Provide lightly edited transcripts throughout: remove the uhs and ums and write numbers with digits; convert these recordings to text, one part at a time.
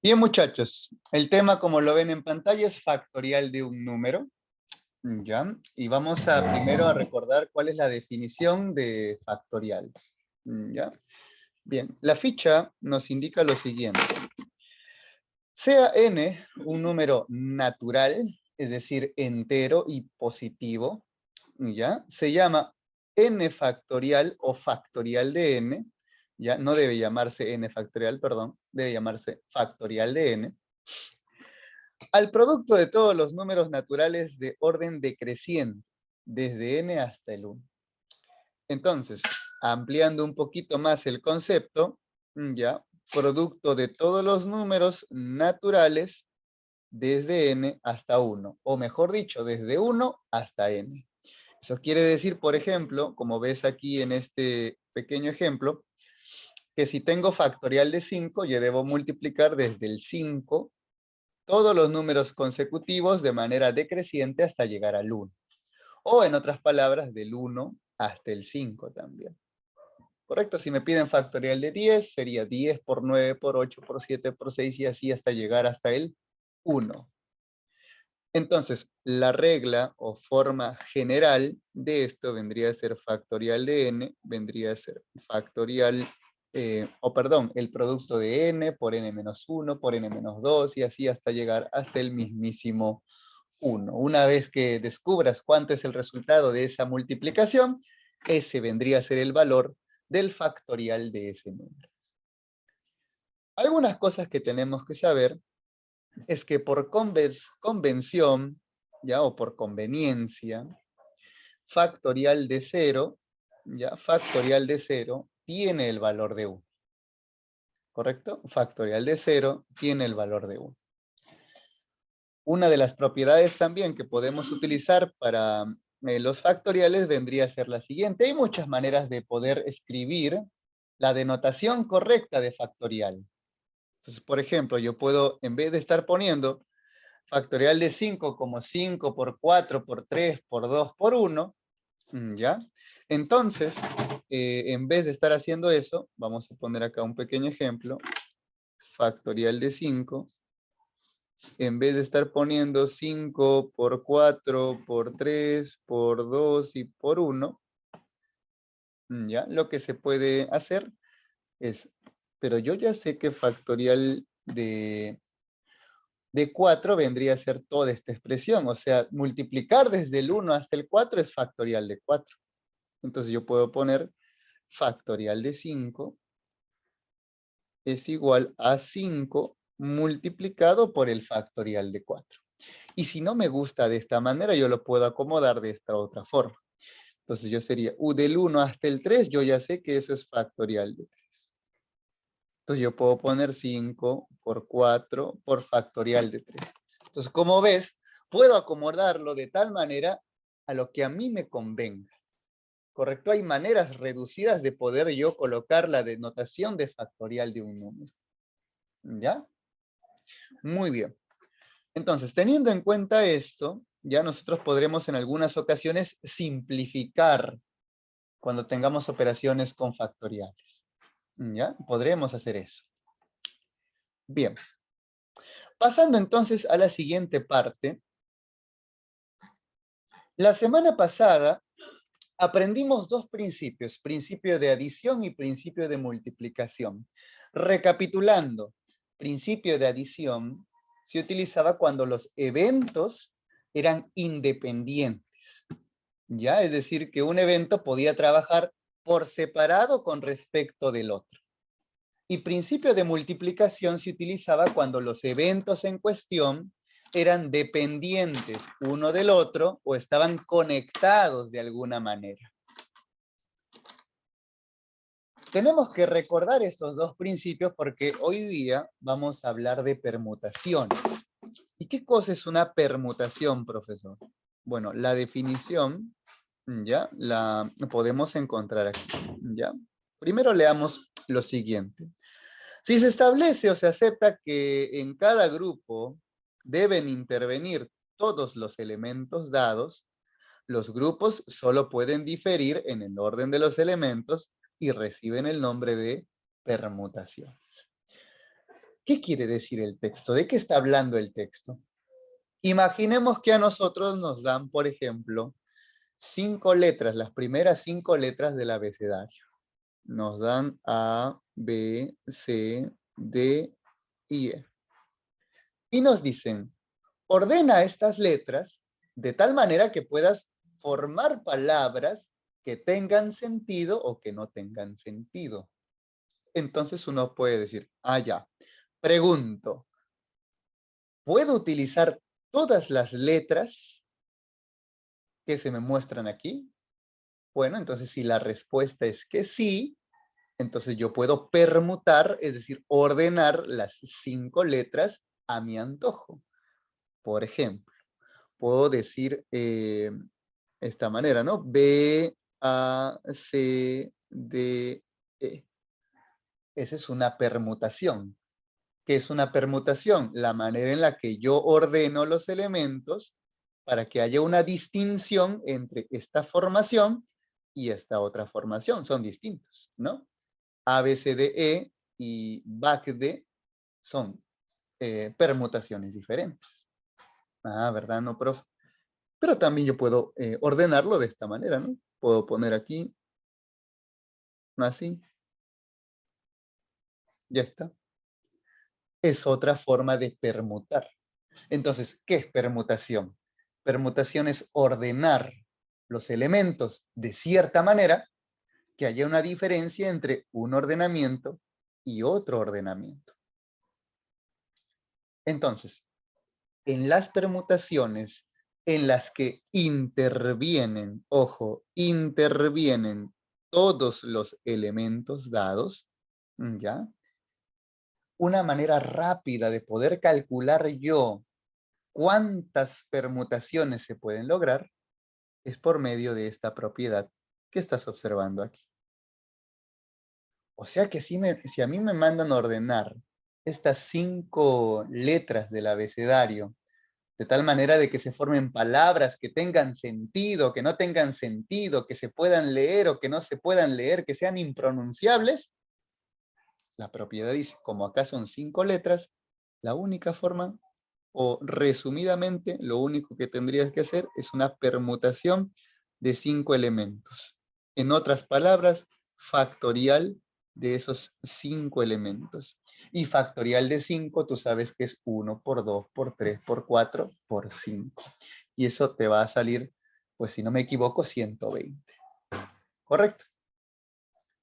Bien, muchachos, el tema, como lo ven en pantalla, es factorial de un número, ¿ya? Y vamos primero a recordar cuál es la definición de factorial, ¿ya? Bien, la ficha nos indica lo siguiente. Sea n un número natural, es decir, entero y positivo, ¿ya? Se llama n factorial o factorial de n, ¿ya? No debe llamarse n factorial, perdón, debe llamarse factorial de n. Al producto de todos los números naturales de orden decreciente, desde n hasta el 1. Entonces, ampliando un poquito más el concepto, ya, producto de todos los números naturales desde n hasta 1, o mejor dicho, desde 1 hasta n. Eso quiere decir, por ejemplo, como ves aquí en este pequeño ejemplo, que si tengo factorial de 5, yo debo multiplicar desde el 5 todos los números consecutivos de manera decreciente hasta llegar al 1. O en otras palabras, del 1 hasta el 5 también. ¿Correcto? Si me piden factorial de 10, sería 10 por 9, por 8, por 7, por 6 y así hasta llegar hasta el 1. Entonces, la regla o forma general de esto vendría a ser factorial de n, vendría a ser factorial, el producto de n por n-1, por n-2 y así hasta llegar hasta el mismísimo 1. Una vez que descubras cuánto es el resultado de esa multiplicación, ese vendría a ser el valor del factorial de ese número. Algunas cosas que tenemos que saber es que por convención, ¿ya? O por conveniencia, factorial de 0, ¿ya? Factorial de 0 tiene el valor de 1. ¿Correcto? Factorial de 0 tiene el valor de 1. Una de las propiedades también que podemos utilizar para los factoriales vendría a ser la siguiente. Hay muchas maneras de poder escribir la denotación correcta de factorial. Entonces, por ejemplo, yo puedo, en vez de estar poniendo factorial de 5 como 5 por 4 por 3 por 2 por 1, ¿ya? Entonces, en vez de estar haciendo eso, vamos a poner acá un pequeño ejemplo. Factorial de 5. En vez de estar poniendo 5 por 4 por 3 por 2 y por 1, ¿ya? Lo que se puede hacer es, pero yo ya sé que factorial de 4 vendría a ser toda esta expresión, o sea, multiplicar desde el 1 hasta el 4 es factorial de 4. Entonces yo puedo poner factorial de 5 es igual a 5 multiplicado por el factorial de 4. Y si no me gusta de esta manera, yo lo puedo acomodar de esta otra forma. Entonces yo sería del 1 hasta el 3, yo ya sé que eso es factorial de 3. Entonces yo puedo poner 5 por 4 por factorial de 3. Entonces, como ves, puedo acomodarlo de tal manera a lo que a mí me convenga. ¿Correcto? Hay maneras reducidas de poder yo colocar la denotación de factorial de un número. ¿Ya? Muy bien. Entonces, teniendo en cuenta esto, ya nosotros podremos en algunas ocasiones simplificar cuando tengamos operaciones con factoriales. ¿Ya? Podremos hacer eso. Bien. Pasando entonces a la siguiente parte. La semana pasada aprendimos dos principios, principio de adición y principio de multiplicación. Recapitulando, principio de adición se utilizaba cuando los eventos eran independientes. ¿Ya? Es decir, que un evento podía trabajar por separado con respecto del otro. Y principio de multiplicación se utilizaba cuando los eventos en cuestión eran dependientes uno del otro o estaban conectados de alguna manera. Tenemos que recordar estos dos principios porque hoy día vamos a hablar de permutaciones. ¿Y qué cosa es una permutación, profesor? Bueno, la definición, ya, la podemos encontrar aquí, ya. Primero leamos lo siguiente. Si se establece o se acepta que en cada grupo deben intervenir todos los elementos dados, los grupos solo pueden diferir en el orden de los elementos y reciben el nombre de permutaciones. ¿Qué quiere decir el texto? ¿De qué está hablando el texto? Imaginemos que a nosotros nos dan, por ejemplo, 5 letras, las primeras 5 letras del abecedario. Nos dan A, B, C, D y E. Y nos dicen, ordena estas letras de tal manera que puedas formar palabras que tengan sentido o que no tengan sentido. Entonces uno puede decir, ya. Pregunto, ¿puedo utilizar todas las letras que se me muestran aquí? Bueno, entonces si la respuesta es que sí, entonces yo puedo permutar, es decir, ordenar las 5 letras a mi antojo. Por ejemplo, puedo decir esta manera, ¿no? B, A, C, D, E. Esa es una permutación. ¿Qué es una permutación? La manera en la que yo ordeno los elementos para que haya una distinción entre esta formación y esta otra formación. Son distintos, ¿no? A, B, C, D, E y BAC, D son permutaciones diferentes. ¿Verdad? No, profe. Pero también yo puedo ordenarlo de esta manera, ¿no? Puedo poner aquí, así. Ya está. Es otra forma de permutar. Entonces, ¿qué es permutación? Permutación es ordenar los elementos de cierta manera que haya una diferencia entre un ordenamiento y otro ordenamiento. Entonces, en las permutaciones en las que intervienen, ojo, intervienen todos los elementos dados, ¿ya? Una manera rápida de poder calcular yo cuántas permutaciones se pueden lograr es por medio de esta propiedad que estás observando aquí. O sea que si a mí me mandan a ordenar estas 5 letras del abecedario de tal manera de que se formen palabras que tengan sentido, que no tengan sentido, que se puedan leer o que no se puedan leer, que sean impronunciables, la propiedad dice, como acá son 5 letras, la única forma, o resumidamente, lo único que tendrías que hacer es una permutación de 5 elementos. En otras palabras, factorial de esos 5 elementos. Y factorial de 5, tú sabes que es 1 por 2, por 3, por 4, por 5. Y eso te va a salir, pues si no me equivoco, 120. ¿Correcto?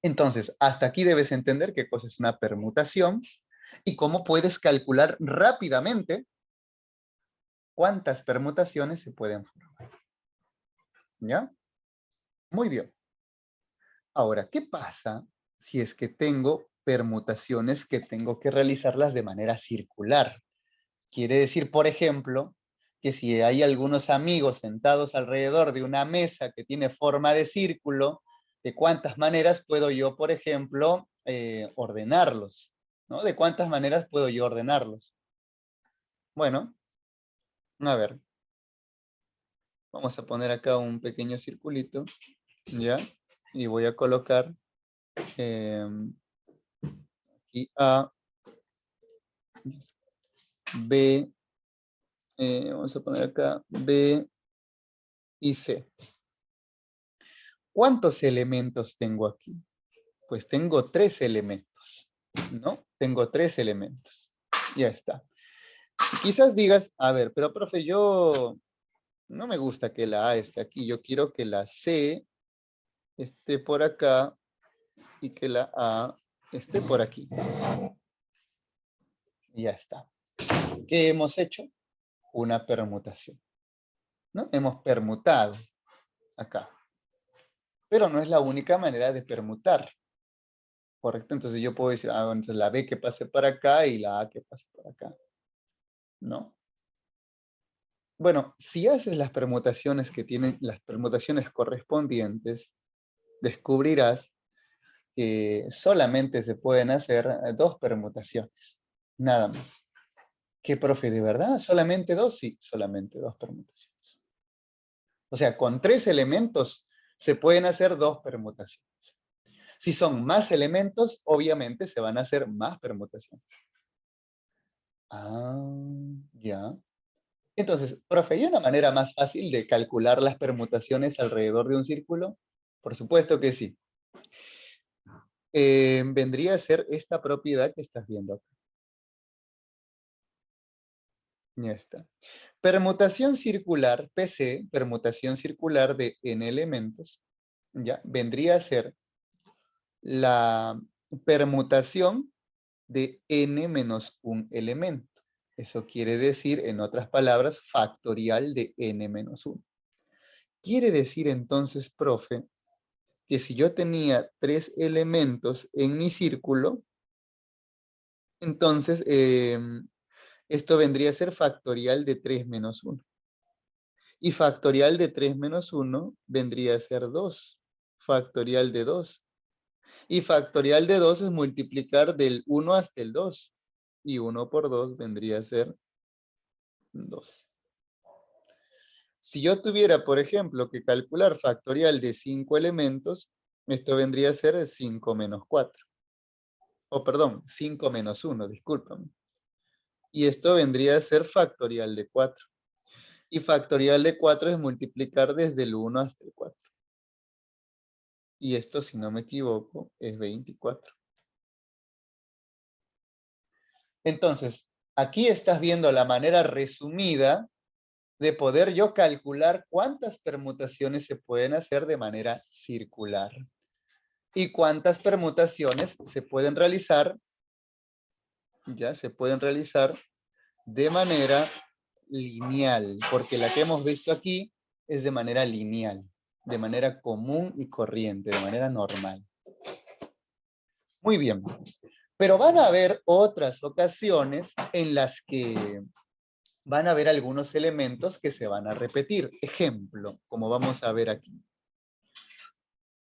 Entonces, hasta aquí debes entender qué cosa es una permutación y cómo puedes calcular rápidamente cuántas permutaciones se pueden formar. ¿Ya? Muy bien. Ahora, ¿qué pasa si es que tengo permutaciones que tengo que realizarlas de manera circular? Quiere decir, por ejemplo, que si hay algunos amigos sentados alrededor de una mesa que tiene forma de círculo, ¿de cuántas maneras puedo yo, por ejemplo, ordenarlos? ¿No? ¿De cuántas maneras puedo yo ordenarlos? Bueno, a ver, vamos a poner acá un pequeño circulito, ¿ya? Y voy a colocar aquí A, B, vamos a poner acá B y C. ¿Cuántos elementos tengo aquí? Pues tengo 3 elementos, ¿no? Tengo 3 elementos. Ya está. Quizás digas, a ver, pero profe, yo no me gusta que la A esté aquí. Yo quiero que la C esté por acá y que la A esté por aquí. Ya está. ¿Qué hemos hecho? Una permutación, ¿no? Hemos permutado acá. Pero no es la única manera de permutar. ¿Correcto? Entonces yo puedo decir, entonces la B que pase para acá y la A que pase por acá. ¿No? Bueno, si haces las permutaciones que tienen las permutaciones correspondientes, descubrirás que solamente se pueden hacer 2 permutaciones. Nada más. ¿Qué, profe, de verdad? ¿Solamente 2? Sí, solamente 2 permutaciones. O sea, con 3 elementos se pueden hacer 2 permutaciones. Si son más elementos, obviamente se van a hacer más permutaciones. Ah, ya. Entonces, profe, ¿hay una manera más fácil de calcular las permutaciones alrededor de un círculo? Por supuesto que sí. Vendría a ser esta propiedad que estás viendo acá. Ya está. Permutación circular, PC, permutación circular de n elementos, ya, vendría a ser la permutación de n menos un elemento. Eso quiere decir, en otras palabras, factorial de n menos 1. Quiere decir entonces, profe, que si yo tenía 3 elementos en mi círculo, entonces esto vendría a ser factorial de 3 menos 1. Y factorial de 3 menos 1 vendría a ser 2. Factorial de 2. Y factorial de 2 es multiplicar del 1 hasta el 2. Y 1 por 2 vendría a ser 2. Si yo tuviera, por ejemplo, que calcular factorial de 5 elementos, esto vendría a ser 5 menos 4. O perdón, 5 menos 1, discúlpame. Y esto vendría a ser factorial de 4. Y factorial de 4 es multiplicar desde el 1 hasta el 4. Y esto, si no me equivoco, es 24. Entonces, aquí estás viendo la manera resumida de poder yo calcular cuántas permutaciones se pueden hacer de manera circular. Y cuántas permutaciones se pueden realizar, ya se pueden realizar de manera lineal, porque la que hemos visto aquí es de manera lineal, de manera común y corriente, de manera normal. Muy bien, pero van a haber otras ocasiones en las que van a haber algunos elementos que se van a repetir. Ejemplo, como vamos a ver aquí.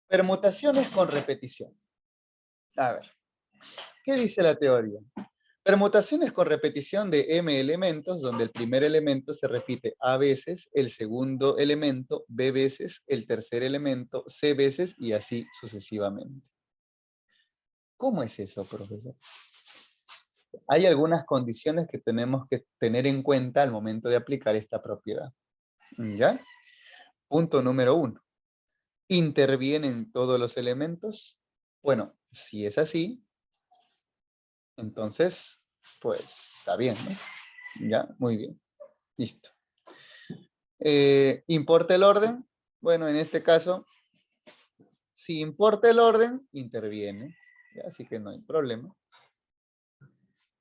Permutaciones con repetición. A ver, ¿qué dice la teoría? Permutaciones con repetición de m elementos, donde el primer elemento se repite a veces, el segundo elemento b veces, el tercer elemento c veces y así sucesivamente. ¿Cómo es eso, profesor? Hay algunas condiciones que tenemos que tener en cuenta al momento de aplicar esta propiedad. ¿Ya? Punto número 1. ¿Intervienen todos los elementos? Bueno, si es así, entonces, pues está bien, ¿no? Ya, muy bien. Listo. ¿Importa el orden? Bueno, en este caso, si importa el orden, interviene. ¿Ya? Así que no hay problema.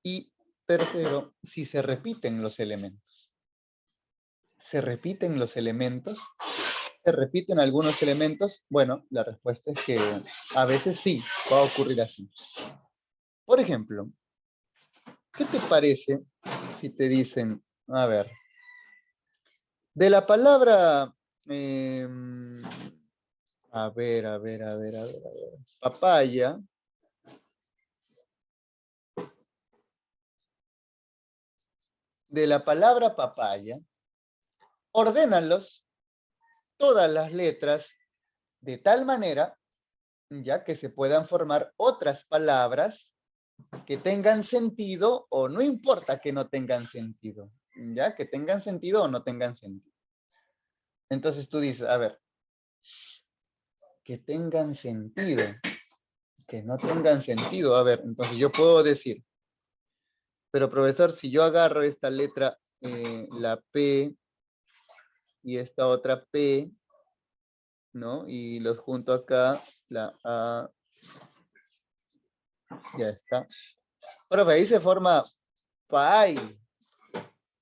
Y tercero, si se repiten los elementos. ¿Se repiten los elementos? ¿Se repiten algunos elementos? Bueno, la respuesta es que a veces sí, va a ocurrir así. Por ejemplo, ¿qué te parece si te dicen, a ver, de la palabra, a ver, papaya, de la palabra papaya, ordénalos todas las letras de tal manera, ya que se puedan formar otras palabras que tengan sentido o no importa que no tengan sentido, ya que tengan sentido o no tengan sentido. Entonces tú dices, a ver, que tengan sentido, que no tengan sentido. A ver, entonces yo puedo decir, pero profesor, si yo agarro esta letra, la P y esta otra P, ¿no? Y los junto acá, la A, ya está. Profe, ahí se forma pi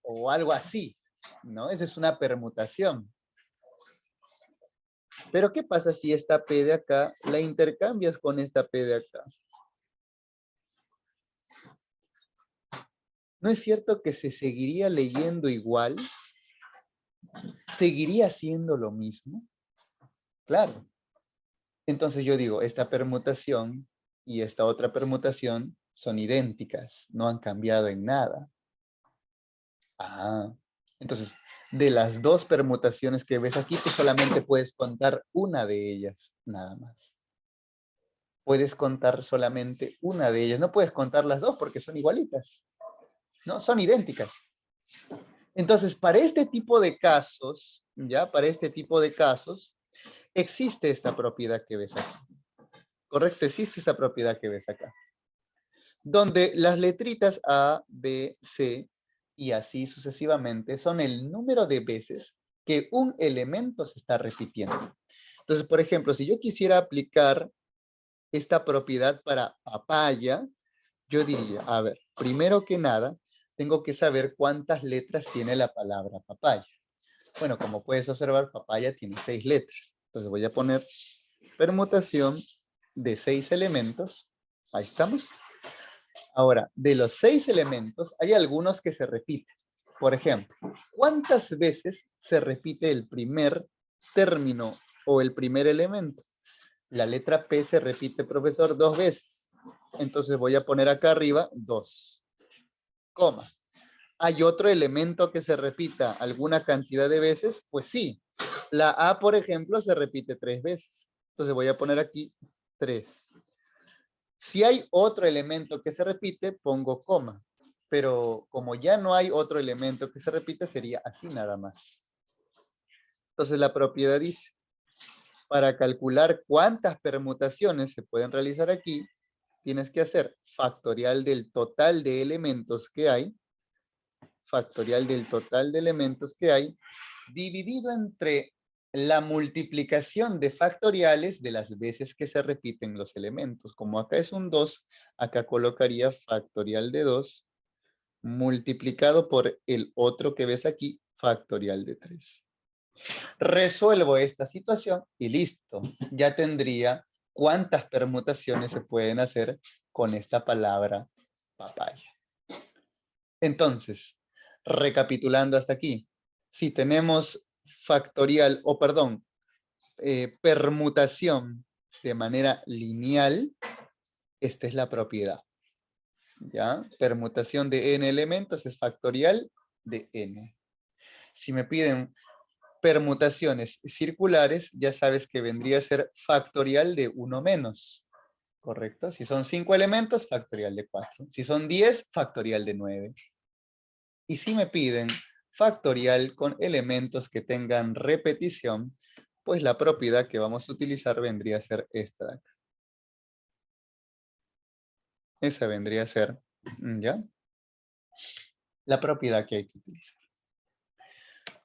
o algo así, ¿no? Esa es una permutación. Pero ¿qué pasa si esta P de acá la intercambias con esta P de acá? ¿No es cierto que se seguiría leyendo igual? ¿Seguiría siendo lo mismo? Claro. Entonces yo digo, esta permutación y esta otra permutación son idénticas, no han cambiado en nada. Ah, entonces, de las dos permutaciones que ves aquí, tú solamente puedes contar una de ellas, nada más. Puedes contar solamente una de ellas, no puedes contar las dos porque son igualitas. ¿no? Son idénticas. Entonces, para este tipo de casos, ¿ya? Para este tipo de casos, existe esta propiedad que ves aquí. Correcto, existe esta propiedad que ves acá. Donde las letritas A, B, C y así sucesivamente son el número de veces que un elemento se está repitiendo. Entonces, por ejemplo, si yo quisiera aplicar esta propiedad para papaya, yo diría, a ver, primero que nada, tengo que saber cuántas letras tiene la palabra papaya. Bueno, como puedes observar, papaya tiene 6 letras. Entonces voy a poner permutación de 6 elementos. Ahí estamos. Ahora, de los 6 elementos, hay algunos que se repiten. Por ejemplo, ¿cuántas veces se repite el primer término o el primer elemento? La letra P se repite, profesor, 2 veces. Entonces voy a poner acá arriba 2, coma. ¿Hay otro elemento que se repita alguna cantidad de veces? Pues sí. La A, por ejemplo, se repite 3 veces. Entonces voy a poner aquí 3. Si hay otro elemento que se repite, pongo coma. Pero como ya no hay otro elemento que se repite, sería así nada más. Entonces la propiedad dice, para calcular cuántas permutaciones se pueden realizar aquí, tienes que hacer factorial del total de elementos que hay, factorial del total de elementos que hay, dividido entre la multiplicación de factoriales de las veces que se repiten los elementos. Como acá es un 2, acá colocaría factorial de 2 multiplicado por el otro que ves aquí, factorial de 3. Resuelvo esta situación y listo. Ya tendría cuántas permutaciones se pueden hacer con esta palabra papaya. Entonces, recapitulando hasta aquí, si tenemos factorial, o perdón, permutación de manera lineal, esta es la propiedad. ¿Ya? Permutación de n elementos es factorial de n. Si me piden permutaciones circulares, ya sabes que vendría a ser factorial de 1 menos. ¿Correcto? Si son 5 elementos, factorial de 4. Si son 10, factorial de 9. Y si me piden factorial con elementos que tengan repetición, pues la propiedad que vamos a utilizar vendría a ser esta de acá. Esa vendría a ser, ¿ya? La propiedad que hay que utilizar.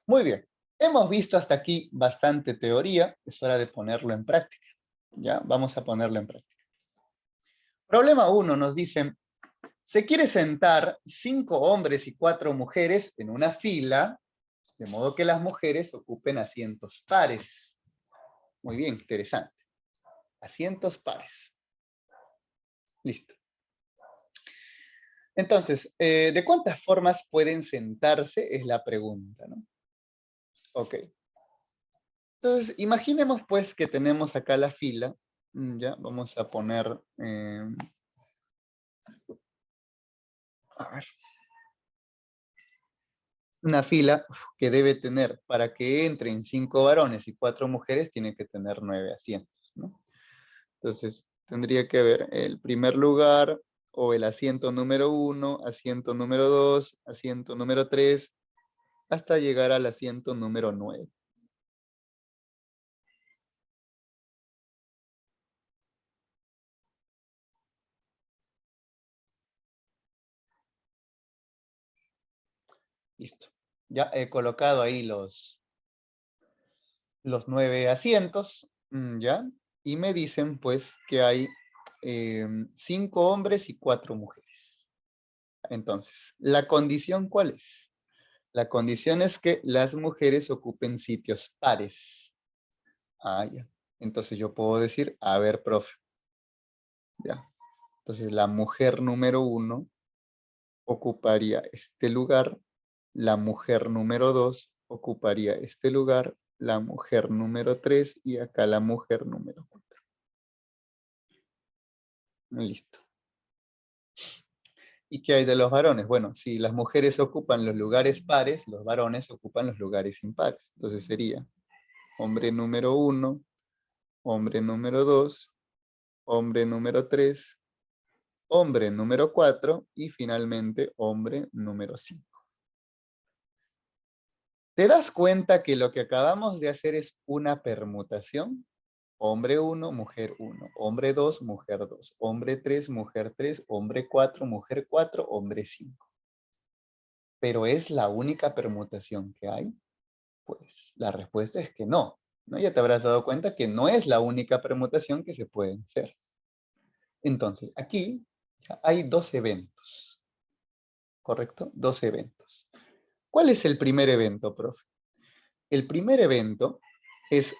Muy bien. Hemos visto hasta aquí bastante teoría. Es hora de ponerlo en práctica. ¿Ya? Vamos a ponerlo en práctica. Problema 1 nos dice, se quiere sentar 5 hombres y 4 mujeres en una fila, de modo que las mujeres ocupen asientos pares. Muy bien, interesante. Asientos pares. Listo. Entonces, ¿de cuántas formas pueden sentarse? Es la pregunta, ¿no? Ok. Entonces, imaginemos pues que tenemos acá la fila. Ya, vamos a poner... a ver. Una fila que debe tener, para que entren 5 varones y 4 mujeres, tiene que tener 9 asientos, ¿no? Entonces, tendría que haber el primer lugar, o el asiento número 1, asiento número 2, asiento número 3, hasta llegar al asiento número 9. Listo. Ya he colocado ahí los 9 asientos, ¿ya? Y me dicen, pues, que hay 5 hombres y 4 mujeres. Entonces, ¿la condición cuál es? La condición es que las mujeres ocupen sitios pares. Ah, ya. Entonces yo puedo decir, a ver, profe. Ya. Entonces la mujer número 1 ocuparía este lugar, la mujer número 2 ocuparía este lugar, la mujer número 3 y acá la mujer número 4. Listo. ¿Y qué hay de los varones? Bueno, si las mujeres ocupan los lugares pares, los varones ocupan los lugares impares. Entonces sería hombre número 1, hombre número 2, hombre número 3 hombre número 4 y finalmente hombre número 5. ¿Te das cuenta que lo que acabamos de hacer es una permutación? Hombre 1, mujer 1, hombre 2, mujer 2, hombre 3, mujer 3, hombre 4, mujer 4, hombre 5. ¿Pero es la única permutación que hay? Pues la respuesta es que no. ¿No? Ya te habrás dado cuenta que no es la única permutación que se puede hacer. Entonces, aquí hay dos eventos, ¿correcto? Dos eventos. ¿Cuál es el primer evento, profe? El primer evento es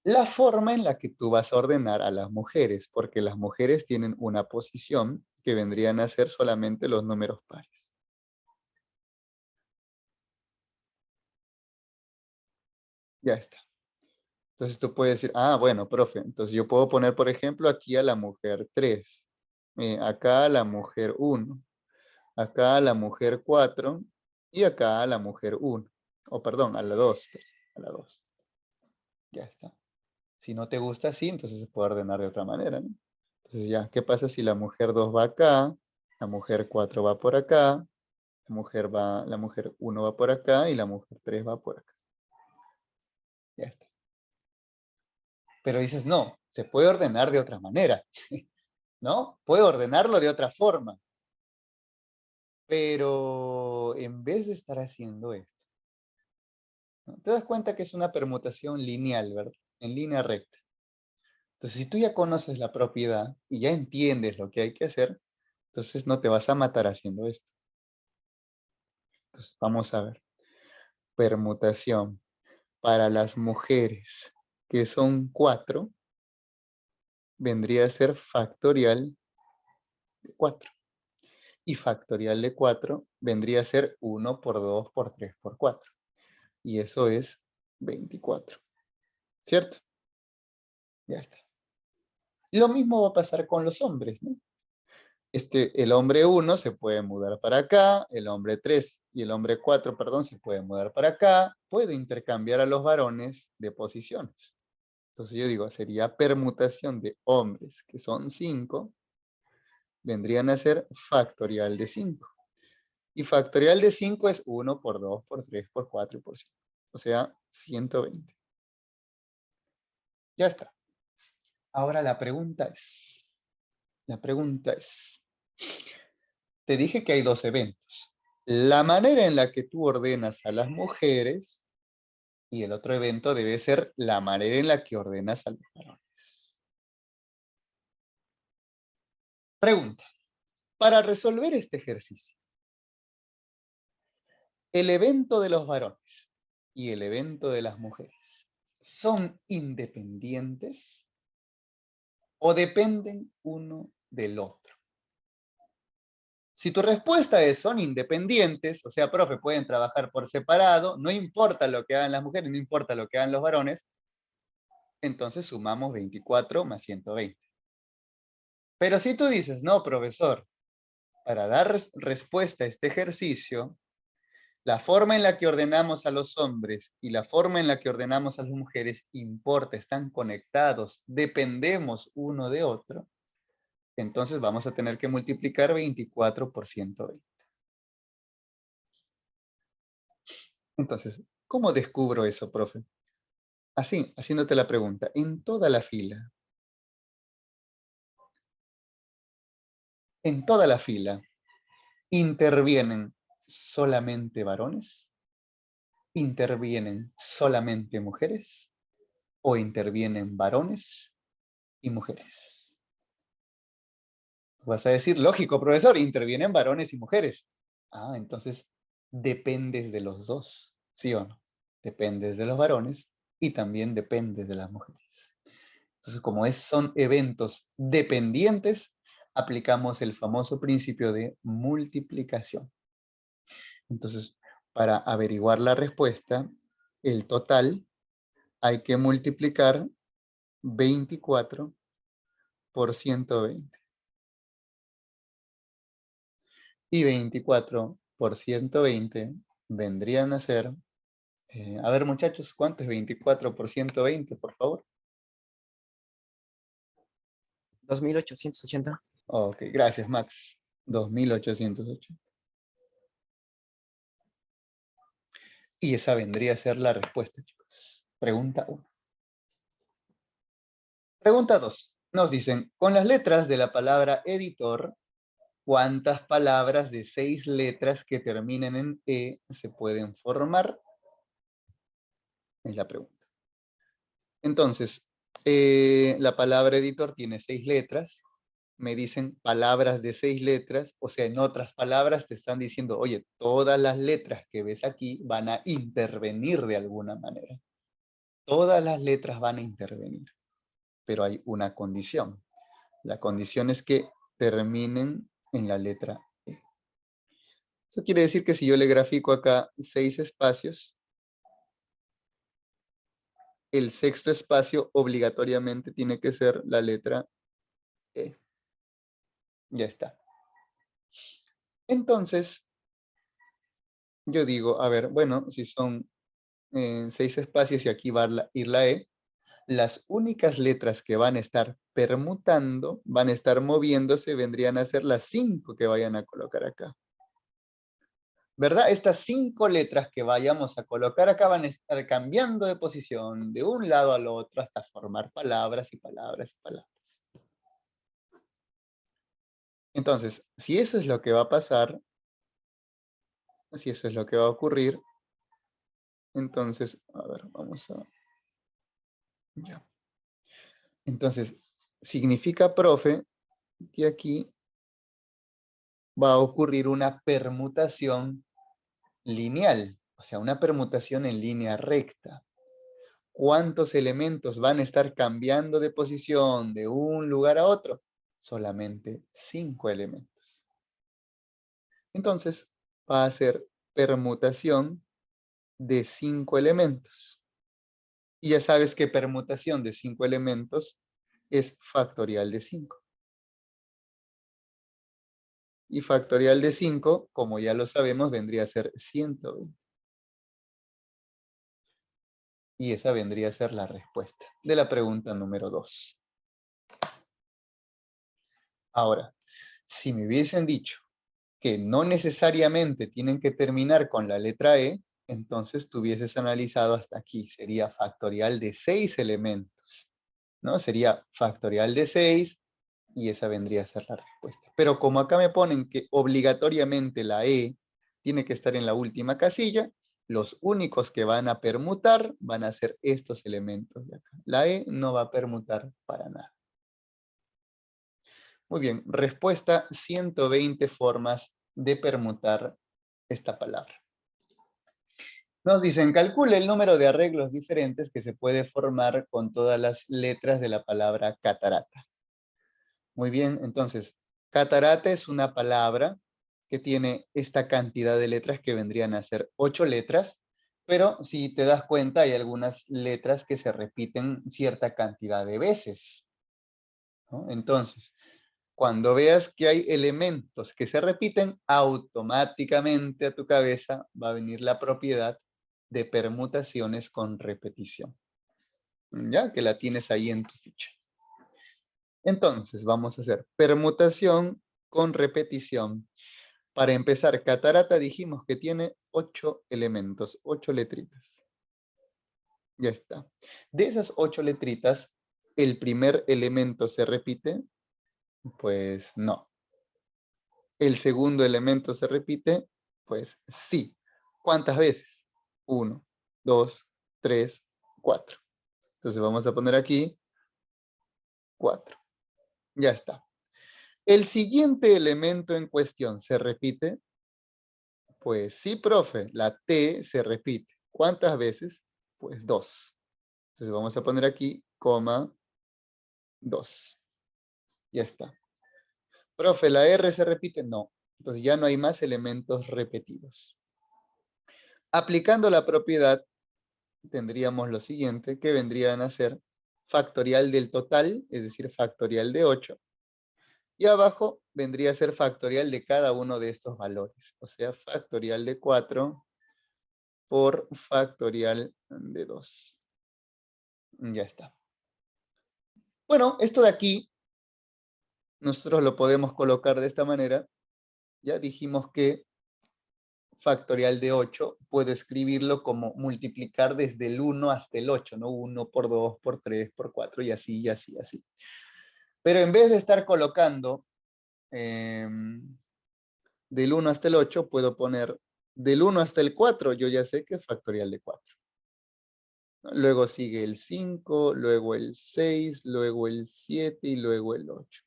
la forma en la que tú vas a ordenar a las mujeres, porque las mujeres tienen una posición que vendrían a ser solamente los números pares. Ya está. Entonces tú puedes decir, ah, bueno, profe, entonces yo puedo poner, por ejemplo, aquí a la mujer 3, acá a la mujer 1, acá a la mujer 4 y acá a la mujer 1. O perdón, a la 2. A la 2. Ya está. Si no te gusta así, entonces se puede ordenar de otra manera, ¿no? Entonces ya, ¿qué pasa si la mujer 2 va acá, la mujer 4 va por acá, la mujer 1 va por acá y la mujer 3 va por acá? Ya está. Pero dices, no, se puede ordenar de otra manera, ¿no? Puedo ordenarlo de otra forma. Pero en vez de estar haciendo esto, ¿no? Te das cuenta que es una permutación lineal, ¿verdad? En línea recta. Entonces, si tú ya conoces la propiedad y ya entiendes lo que hay que hacer, entonces no te vas a matar haciendo esto. Entonces, vamos a ver. Permutación para las mujeres, que son 4, vendría a ser factorial de 4. Y factorial de 4 vendría a ser 1 por 2 por 3 por 4. Y eso es 24. ¿Cierto? Ya está. Lo mismo va a pasar con los hombres, ¿no? El hombre 1 se puede mudar para acá, el hombre 3 y el hombre 4, perdón, se puede mudar para acá. Puedo intercambiar a los varones de posiciones. Entonces yo digo, sería permutación de hombres, que son 5, vendrían a ser factorial de 5. Y factorial de 5 es 1 por 2, por 3, por 4 y por 5. O sea, 120. Ya está. Ahora la pregunta es, te dije que hay dos eventos. La manera en la que tú ordenas a las mujeres y el otro evento debe ser la manera en la que ordenas a los varones. Pregunta, para resolver este ejercicio, ¿el evento de los varones y el evento de las mujeres son independientes o dependen uno del otro? Si tu respuesta es son independientes, o sea, profe, pueden trabajar por separado, no importa lo que hagan las mujeres, no importa lo que hagan los varones, entonces sumamos 24 más 120. Pero si tú dices, no, profesor, para dar respuesta a este ejercicio, la forma en la que ordenamos a los hombres y la forma en la que ordenamos a las mujeres importa, están conectados, dependemos uno de otro, entonces vamos a tener que multiplicar 24 por 120. Entonces, ¿cómo descubro eso, profe? Así, haciéndote la pregunta, en toda la fila, ¿intervienen solamente varones? ¿Intervienen solamente mujeres? ¿O intervienen varones y mujeres? Vas a decir, lógico, profesor, intervienen varones y mujeres. Ah, entonces dependes de los dos, ¿sí o no? Dependes de los varones y también dependes de las mujeres. Entonces, como son eventos dependientes, aplicamos el famoso principio de multiplicación. Entonces, para averiguar la respuesta, el total, hay que multiplicar 24 por 120. Y 24 por 120 vendrían a ser, a ver muchachos, ¿cuánto es 24 por 120, por favor? 2880. Ok, gracias, Max. 2880. Y esa vendría a ser la respuesta, chicos. Pregunta 1. Pregunta 2. Nos dicen, con las letras de la palabra editor, ¿cuántas palabras de 6 letras que terminen en E se pueden formar? Es la pregunta. Entonces, la palabra editor tiene 6 letras. Me dicen palabras de 6 letras. O sea, en otras palabras te están diciendo, oye, todas las letras que ves aquí van a intervenir de alguna manera. Todas las letras van a intervenir. Pero hay una condición. La condición es que terminen en la letra E. Eso quiere decir que si yo le grafico acá 6 espacios, el sexto espacio obligatoriamente tiene que ser la letra E. Ya está. Entonces, yo digo, a ver, bueno, si son 6 espacios y aquí va a ir la E, las únicas letras que van a estar permutando, van a estar moviéndose, vendrían a ser las 5 que vayan a colocar acá. ¿Verdad? Estas 5 letras que vayamos a colocar acá van a estar cambiando de posición de un lado al otro hasta formar palabras y palabras y palabras. Entonces, si eso es lo que va a pasar, si eso es lo que va a ocurrir, entonces, a ver, vamos a... Ya. Entonces, significa, profe, que aquí va a ocurrir una permutación lineal, o sea, una permutación en línea recta. ¿Cuántos elementos van a estar cambiando de posición de un lugar a otro? Solamente 5 elementos. Entonces, va a ser permutación de 5 elementos. Y ya sabes que permutación de 5 elementos es factorial de 5. Y factorial de 5, como ya lo sabemos, vendría a ser 120. Y esa vendría a ser la respuesta de la pregunta número 2. Ahora, si me hubiesen dicho que no necesariamente tienen que terminar con la letra E, entonces tú hubieses analizado hasta aquí. Sería factorial de 6 elementos, ¿no? Sería factorial de 6 y esa vendría a ser la respuesta. Pero como acá me ponen que obligatoriamente la E tiene que estar en la última casilla, los únicos que van a permutar van a ser estos elementos de acá. La E no va a permutar para nada. Muy bien, respuesta: 120 formas de permutar esta palabra. Nos dicen, calcule el número de arreglos diferentes que se puede formar con todas las letras de la palabra catarata. Muy bien, entonces, catarata es una palabra que tiene esta cantidad de letras que vendrían a ser 8 letras, pero si te das cuenta hay algunas letras que se repiten cierta cantidad de veces, ¿no? Entonces, cuando veas que hay elementos que se repiten, automáticamente a tu cabeza va a venir la propiedad de permutaciones con repetición. Ya que la tienes ahí en tu ficha. Entonces, vamos a hacer permutación con repetición. Para empezar, catarata dijimos que tiene 8 elementos, 8 letritas. Ya está. De esas 8 letritas, ¿el primer elemento se repite? Pues no. ¿El segundo elemento se repite? Pues sí. ¿Cuántas veces? 1, 2, 3, 4. Entonces vamos a poner aquí 4. Ya está. ¿El siguiente elemento en cuestión se repite? Pues sí, profe. La T se repite. ¿Cuántas veces? Pues 2. Entonces vamos a poner aquí, coma, 2. Ya está. Profe, ¿la R se repite? No. Entonces ya no hay más elementos repetidos. Aplicando la propiedad, tendríamos lo siguiente, que vendrían a ser factorial del total, es decir, factorial de 8. Y abajo vendría a ser factorial de cada uno de estos valores. O sea, factorial de 4 por factorial de 2. Ya está. Bueno, esto de aquí nosotros lo podemos colocar de esta manera. Ya dijimos que factorial de 8 puedo escribirlo como multiplicar desde el 1 hasta el 8, ¿no? 1 por 2, por 3, por 4, y así, y así, y así. Pero en vez de estar colocando del 1 hasta el 8, puedo poner del 1 hasta el 4, yo ya sé que es factorial de 4. Luego sigue el 5, luego el 6, luego el 7 y luego el 8.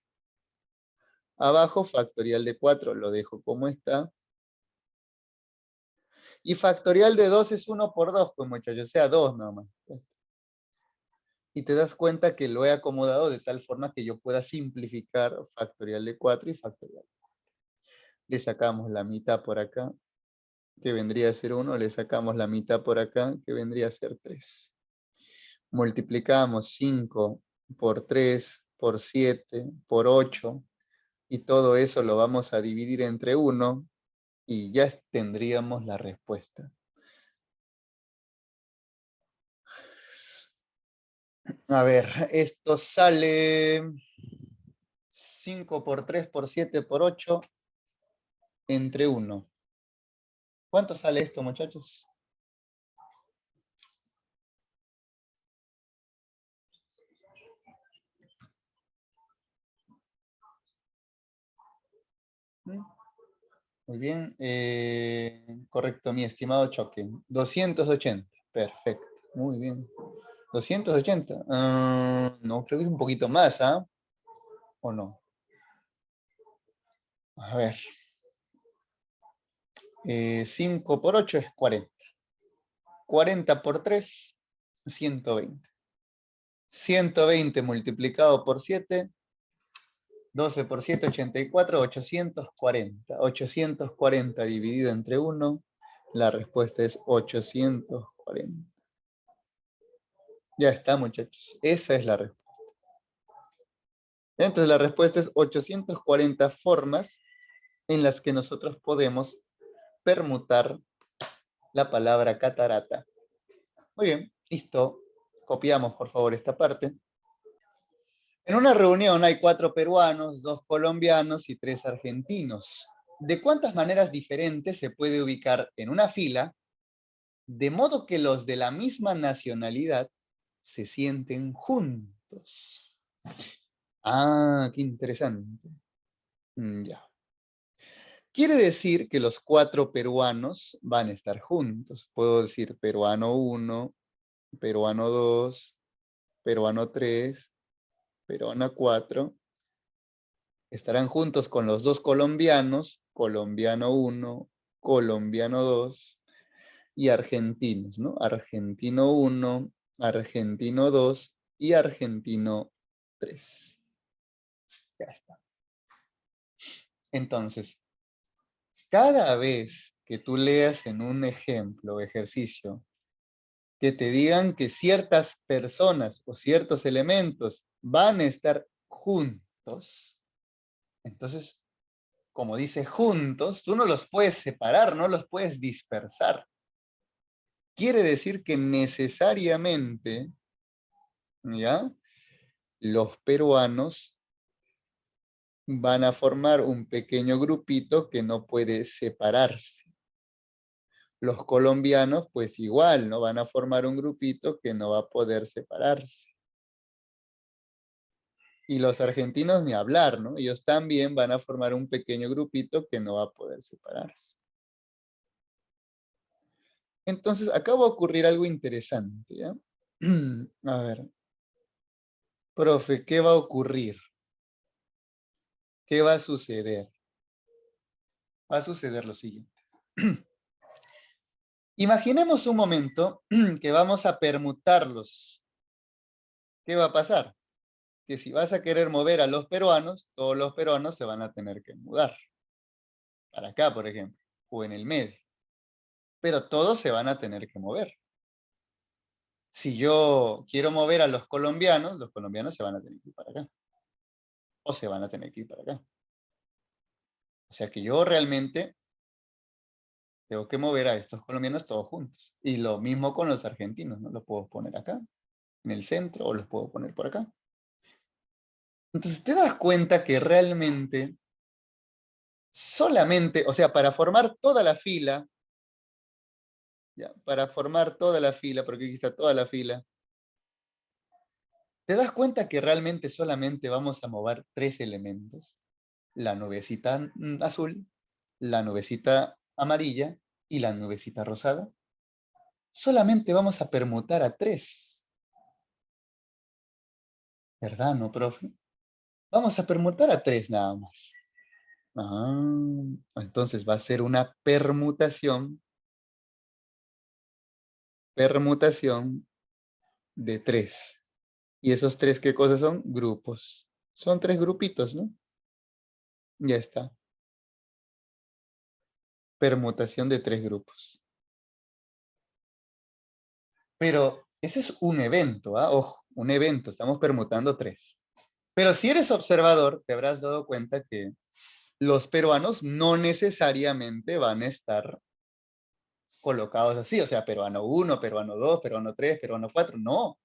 Abajo factorial de 4, lo dejo como está. Y factorial de 2 es 1 por 2, pues muchachos, o sea, 2 nomás. Y te das cuenta que lo he acomodado de tal forma que yo pueda simplificar factorial de 4 y factorial. Le sacamos la mitad por acá, que vendría a ser 1, le sacamos la mitad por acá, que vendría a ser 3. Multiplicamos 5 por 3, por 7, por 8, y todo eso lo vamos a dividir entre 1, y ya tendríamos la respuesta. A ver, esto sale 5 por 3 por 7 por 8 entre 1. ¿Cuánto sale esto, muchachos? Muy bien. Correcto, mi estimado Choque. 280. Perfecto. Muy bien. 280. No, creo que es un poquito más, ¿ah? ¿O no? A ver. 5 por 8 es 40. 40 por 3, 120. 120 multiplicado por 7, 12 por 7, 84, 840. 840 dividido entre 1, la respuesta es 840. Ya está, muchachos. Esa es la respuesta. Entonces la respuesta es 840 formas en las que nosotros podemos permutar la palabra catarata. Muy bien, listo. Copiamos, por favor, esta parte. En una reunión hay 4 peruanos, 2 colombianos y 3 argentinos. ¿De cuántas maneras diferentes se puede ubicar en una fila de modo que los de la misma nacionalidad se sienten juntos? Ah, qué interesante. Ya. Quiere decir que los 4 peruanos van a estar juntos. Puedo decir peruano 1, peruano 2, peruano 3, peruano 4. Estarán juntos con los 2 colombianos, colombiano 1, colombiano 2 y argentinos, ¿no? Argentino 1, argentino 2 y argentino 3. Ya está. Entonces, cada vez que tú leas en un ejemplo o ejercicio que te digan que ciertas personas o ciertos elementos van a estar juntos, entonces, como dice juntos, tú no los puedes separar, no los puedes dispersar. Quiere decir que necesariamente, ¿ya? Los peruanos van a formar un pequeño grupito que no puede separarse. Los colombianos, pues igual, ¿no? Van a formar un grupito que no va a poder separarse. Y los argentinos ni hablar, ¿no? Ellos también van a formar un pequeño grupito que no va a poder separarse. Entonces, acá va a ocurrir algo interesante, ¿ya? A ver. Profe, ¿qué va a ocurrir? ¿Qué va a suceder? Va a suceder lo siguiente. Imaginemos un momento que vamos a permutarlos. ¿Qué va a pasar? Que si vas a querer mover a los peruanos, todos los peruanos se van a tener que mudar. Para acá, por ejemplo, o en el medio. Pero todos se van a tener que mover. Si yo quiero mover a los colombianos se van a tener que ir para acá. O se van a tener que ir para acá. O sea que yo realmente tengo que mover a estos colombianos todos juntos. Y lo mismo con los argentinos, ¿no? Los puedo poner acá, en el centro, o los puedo poner por acá. Entonces te das cuenta que realmente solamente, o sea, para formar toda la fila, ya, para formar toda la fila, porque aquí está toda la fila, te das cuenta que realmente solamente vamos a mover tres elementos: la nubecita azul, la nubecita amarilla y la nubecita rosada. Solamente vamos a permutar a tres, ¿verdad, no, profe? Vamos a permutar a tres nada más. Entonces va a ser una permutación de tres. ¿Y esos tres qué cosas son? Grupos. Son tres grupitos, ¿no? Ya está. Permutación de tres grupos. Pero ese es un evento, ¿ah? Ojo, un evento, estamos permutando tres. Pero si eres observador, te habrás dado cuenta que los peruanos no necesariamente van a estar colocados así, o sea, peruano 1, peruano 2, peruano 3, peruano 4, no.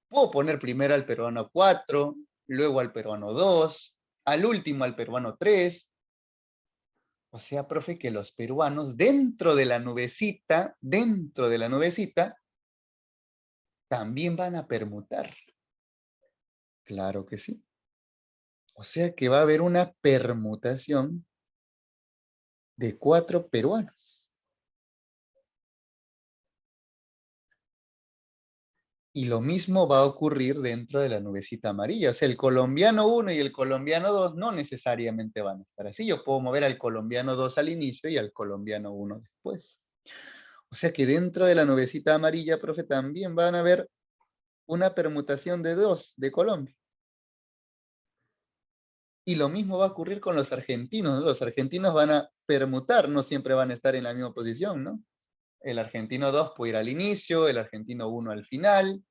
Puedo poner primero al peruano 4, luego al peruano 2, al último al peruano 3. O sea, profe, que los peruanos dentro de la nubecita, también van a permutar. Claro que sí. O sea que va a haber una permutación de 4 peruanos. Y lo mismo va a ocurrir dentro de la nubecita amarilla. O sea, el colombiano 1 y el colombiano 2 no necesariamente van a estar así. Yo puedo mover al colombiano 2 al inicio y al colombiano 1 después. O sea que dentro de la nubecita amarilla, profe, también van a haber una permutación de 2 de Colombia. Y lo mismo va a ocurrir con los argentinos, ¿no? Los argentinos van a permutar, no siempre van a estar en la misma posición, ¿no? El argentino 2 puede ir al inicio, el argentino 1 al final.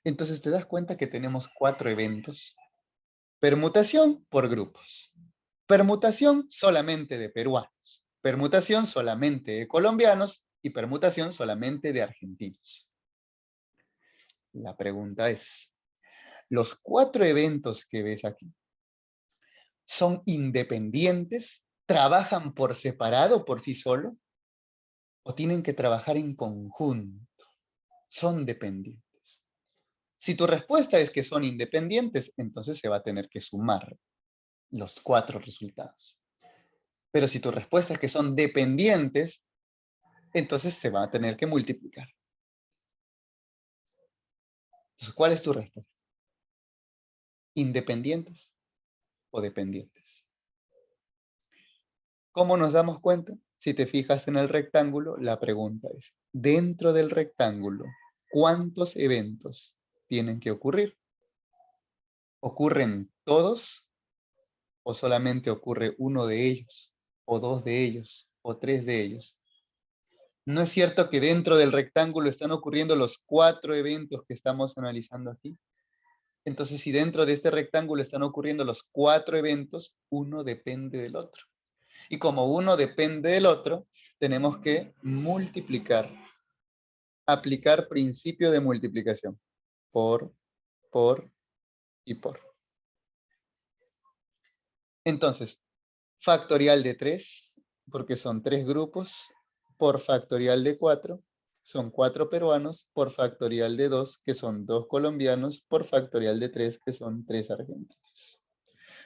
Entonces te das cuenta que tenemos 4 eventos. Permutación por grupos. Permutación solamente de peruanos. Permutación solamente de colombianos y permutación solamente de argentinos. La pregunta es, ¿los 4 eventos que ves aquí son independientes? ¿Trabajan por separado, por sí solo? ¿O tienen que trabajar en conjunto? Son dependientes. Si tu respuesta es que son independientes, entonces se va a tener que sumar los 4 resultados. Pero si tu respuesta es que son dependientes, entonces se va a tener que multiplicar. Entonces, ¿cuál es tu respuesta? ¿Independientes o dependientes? ¿Cómo nos damos cuenta? Si te fijas en el rectángulo, la pregunta es, dentro del rectángulo, ¿cuántos eventos tienen que ocurrir? ¿Ocurren todos o solamente ocurre uno de ellos, o dos de ellos, o tres de ellos? ¿No es cierto que dentro del rectángulo están ocurriendo los 4 eventos que estamos analizando aquí? Entonces, si dentro de este rectángulo están ocurriendo los 4 eventos, uno depende del otro. Y como uno depende del otro, tenemos que multiplicar, aplicar principio de multiplicación. Por y por. Entonces, factorial de 3, porque son 3 grupos, por factorial de 4, son 4 peruanos, por factorial de 2, que son 2 colombianos, por factorial de 3, que son 3 argentinos.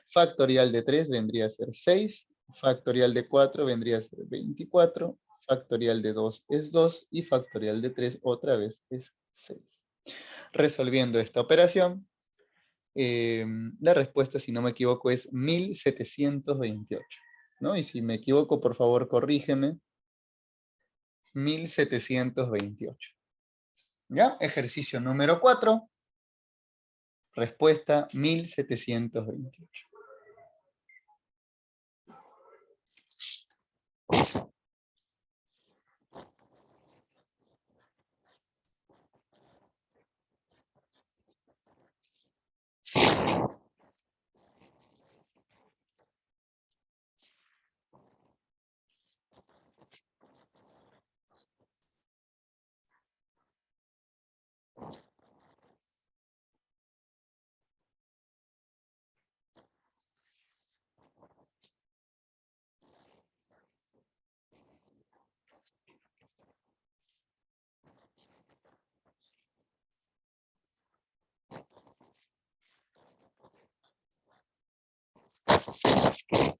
Factorial de 3 vendría a ser 6, factorial de 4 vendría a ser 24, factorial de 2 es 2 y factorial de 3 otra vez es 6. Resolviendo esta operación, la respuesta, si no me equivoco, es 1728, ¿no? Y si me equivoco, por favor, corrígeme. 1728. ¿Ya? Ejercicio número 4. Respuesta 1728. casos en los que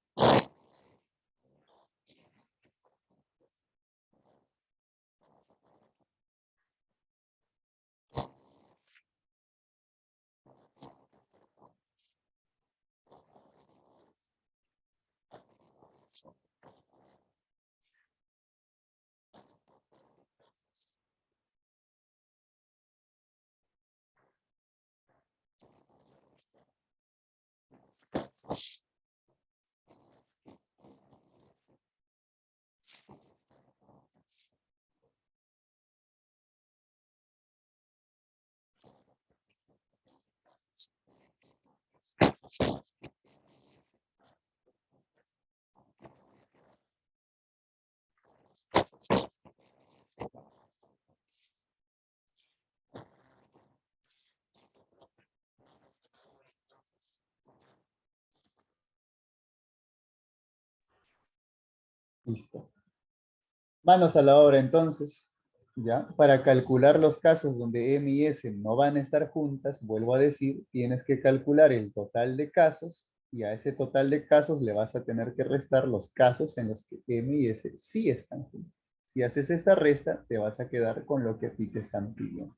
listo. Manos a la obra entonces, ¿ya? Para calcular los casos donde M y S no van a estar juntas, vuelvo a decir, tienes que calcular el total de casos y a ese total de casos le vas a tener que restar los casos en los que M y S sí están juntos. Si haces esta resta, te vas a quedar con lo que a ti te están pidiendo.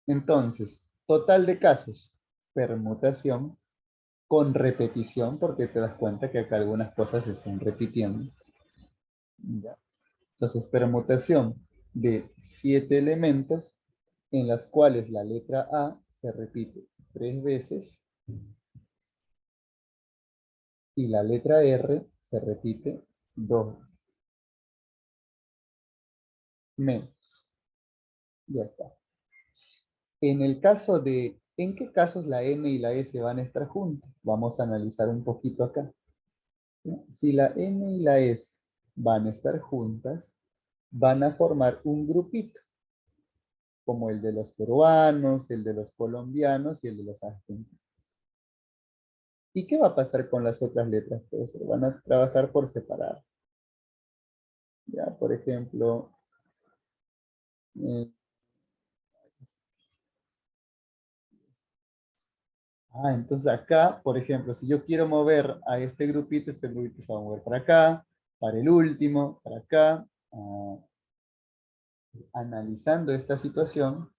Entonces, total de casos, permutación con repetición, porque te das cuenta que acá algunas cosas se están repitiendo. ¿Ya? Entonces, permutación de 7 elementos en las cuales la letra A se repite 3 veces y la letra R se repite 2 veces. Menos. Ya está. En el caso de, ¿en qué casos la M y la S van a estar juntas? Vamos a analizar un poquito acá. Si la M y la S van a estar juntas, van a formar un grupito, como el de los peruanos, el de los colombianos y el de los argentinos. ¿Y qué va a pasar con las otras letras? Pues van a trabajar por separado. Ya, por ejemplo, eh, entonces acá, por ejemplo, si yo quiero mover a este grupito se va a mover para acá, para el último, para acá. Analizando esta situación,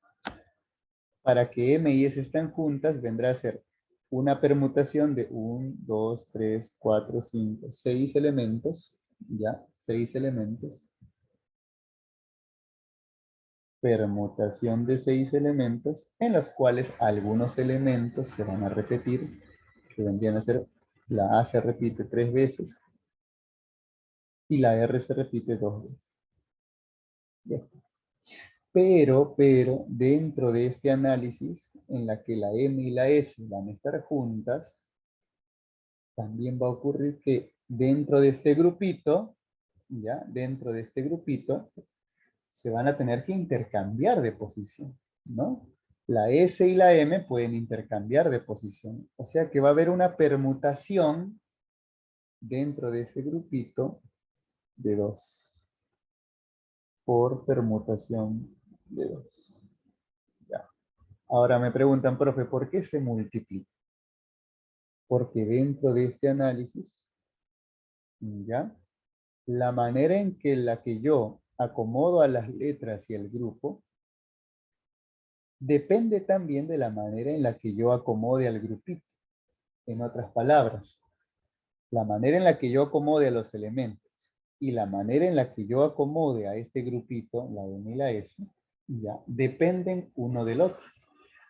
para que M y S estén juntas, vendrá a ser una permutación de 1, 2, 3, 4, 5, 6 elementos, ¿ya? 6 elementos. Permutación de 6 elementos, en los cuales algunos elementos se van a repetir, que vendrían a ser, la A se repite 3 veces, y la R se repite 2 veces. Ya está. Pero, dentro de este análisis, en la que la M y la S van a estar juntas, también va a ocurrir que dentro de este grupito, ¿ya? Dentro de este grupito, se van a tener que intercambiar de posición, ¿no? La S y la M pueden intercambiar de posición. O sea que va a haber una permutación dentro de ese grupito de 2. Por permutación de 2. Ya. Ahora me preguntan, profe, ¿por qué se multiplica? Porque dentro de este análisis, ¿ya? La manera en que yo acomodo a las letras y el grupo depende también de la manera en la que yo acomode al grupito. En otras palabras, la manera en la que yo acomode a los elementos y la manera en la que yo acomode a este grupito, la M y la S, ya dependen uno del otro.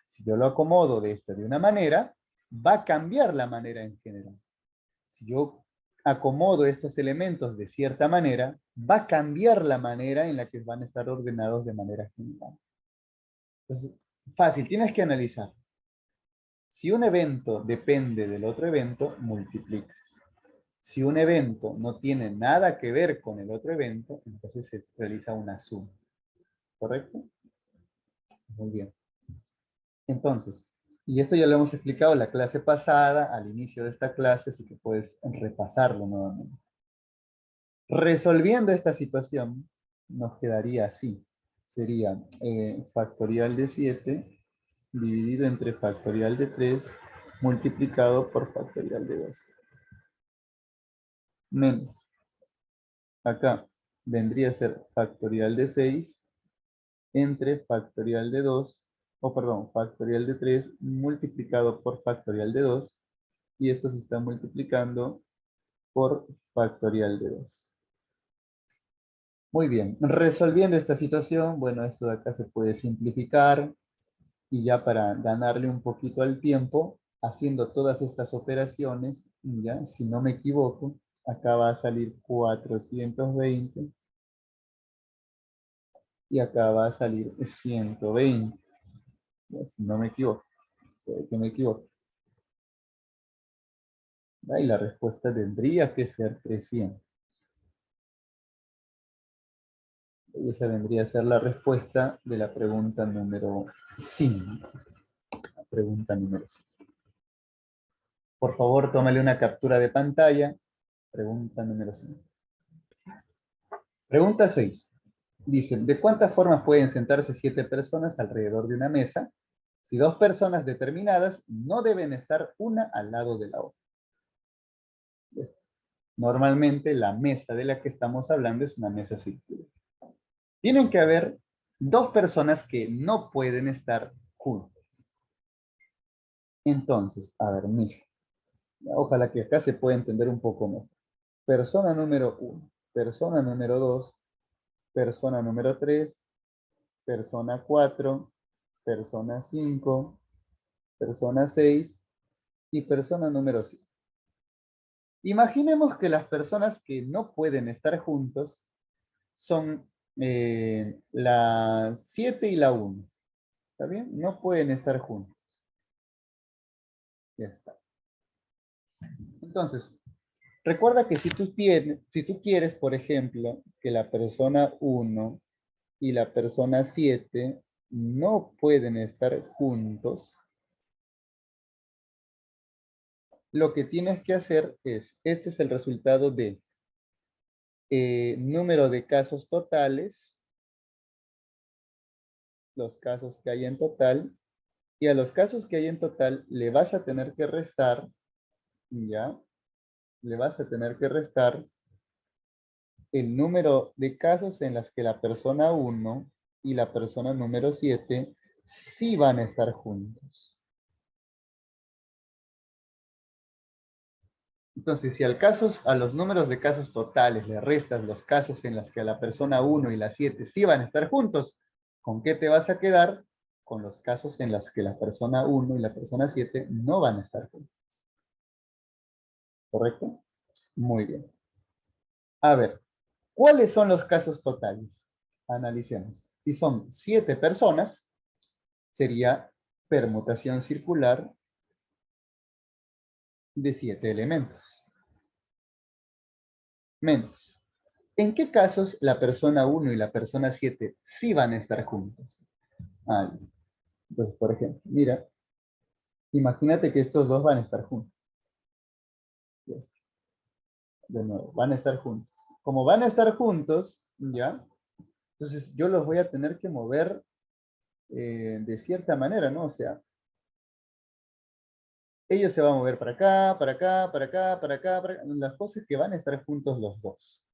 Si yo lo acomodo de una manera, va a cambiar la manera en general. Si yo acomodo estos elementos de cierta manera, va a cambiar la manera en la que van a estar ordenados de manera general. Entonces, fácil, tienes que analizar. Si un evento depende del otro evento, multiplicas. Si un evento no tiene nada que ver con el otro evento, entonces se realiza una suma. ¿Correcto? Muy bien. Entonces, y esto ya lo hemos explicado en la clase pasada, al inicio de esta clase, así que puedes repasarlo nuevamente. Resolviendo esta situación, nos quedaría así. Sería factorial de 7 dividido entre factorial de 3 multiplicado por factorial de 2. Menos. Acá vendría a ser factorial de 6 entre factorial de 2, o perdón, factorial de 3 multiplicado por factorial de 2, y esto se está multiplicando por factorial de 2. Muy bien, resolviendo esta situación, bueno, esto de acá se puede simplificar, y ya para ganarle un poquito al tiempo, haciendo todas estas operaciones, ya, si no me equivoco, acá va a salir 420, y acá va a salir 120, ya, si no me equivoco, puede que me equivoque. Y la respuesta tendría que ser 300. Y esa vendría a ser la respuesta de la pregunta número 5. La pregunta número 5. Por favor, tómale una captura de pantalla. Pregunta número 5. Pregunta 6. Dice, ¿de cuántas formas pueden sentarse 7 personas alrededor de una mesa si 2 personas determinadas no deben estar una al lado de la otra? Normalmente la mesa de la que estamos hablando es una mesa circular. Tienen que haber 2 personas que no pueden estar juntas. Entonces, a ver, mira. Ojalá que acá se pueda entender un poco mejor. Persona número 1, persona número 2, persona número 3, persona 4, persona 5, persona 6 y persona número 7. Imaginemos que las personas que no pueden estar juntos son la 7 y la 1. ¿Está bien? No pueden estar juntos. Ya está. Entonces, recuerda que si tú quieres, por ejemplo, que la persona 1 y la persona 7 no pueden estar juntos, lo que tienes que hacer es, este es el resultado de número de casos totales, los casos que hay en total, y a los casos que hay en total le vas a tener que restar, ¿ya? Le vas a tener que restar el número de casos en las que la persona 1 y la persona número 7 sí van a estar juntos. Entonces, si a los números de casos totales le restas los casos en los que la persona 1 y la 7 sí van a estar juntos, ¿con qué te vas a quedar? Con los casos en los que la persona 1 y la persona 7 no van a estar juntos. ¿Correcto? Muy bien. A ver, ¿cuáles son los casos totales? Analicemos. Si son 7 personas, sería permutación circular de 7 elementos. Menos. ¿En qué casos la persona 1 y la persona 7 sí van a estar juntos? Entonces, por ejemplo, mira, imagínate que estos dos van a estar juntos. De nuevo, van a estar juntos. Como van a estar juntos, ¿ya? Entonces yo los voy a tener que mover de cierta manera, ¿no? O sea, ellos se van a mover para acá, para acá, para acá, para acá, para acá. Las cosas que van a estar juntos los dos.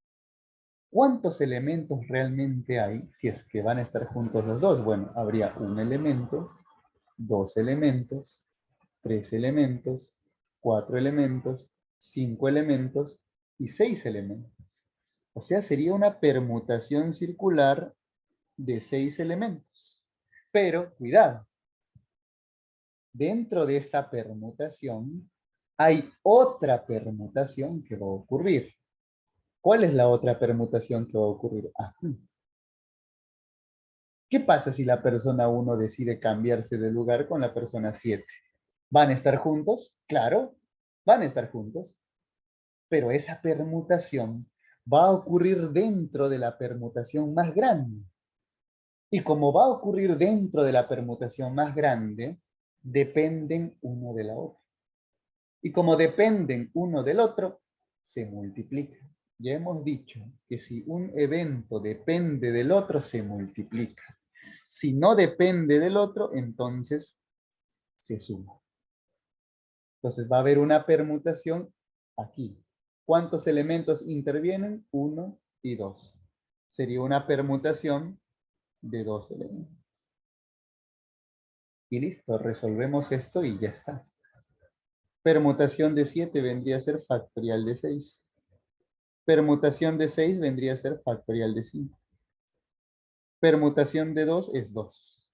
¿Cuántos elementos realmente hay si es que van a estar juntos los dos? Bueno, habría un elemento, 2 elementos, 3 elementos, 4 elementos, 5 elementos y 6 elementos. O sea, sería una permutación circular de 6 elementos. Pero, cuidado, dentro de esta permutación hay otra permutación que va a ocurrir. ¿Cuál es la otra permutación que va a ocurrir? ¿Qué pasa si la persona 1 decide cambiarse de lugar con la persona 7? ¿Van a estar juntos? Claro, van a estar juntos. Pero esa permutación va a ocurrir dentro de la permutación más grande. Y como va a ocurrir dentro de la permutación más grande, dependen uno de la otra. Y como dependen uno del otro, se multiplican. Ya hemos dicho que si un evento depende del otro, se multiplica. Si no depende del otro, entonces se suma. Entonces va a haber una permutación aquí. ¿Cuántos elementos intervienen? 1 y 2. Sería una permutación de 2 elementos. Y listo, resolvemos esto y ya está. Permutación de 7 vendría a ser factorial de 6. Permutación de 6 vendría a ser factorial de 5. Permutación de 2 es 2.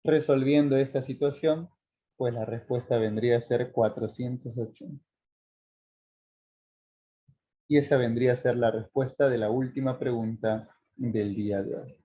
Resolviendo esta situación, pues la respuesta vendría a ser 408. Y esa vendría a ser la respuesta de la última pregunta del día de hoy.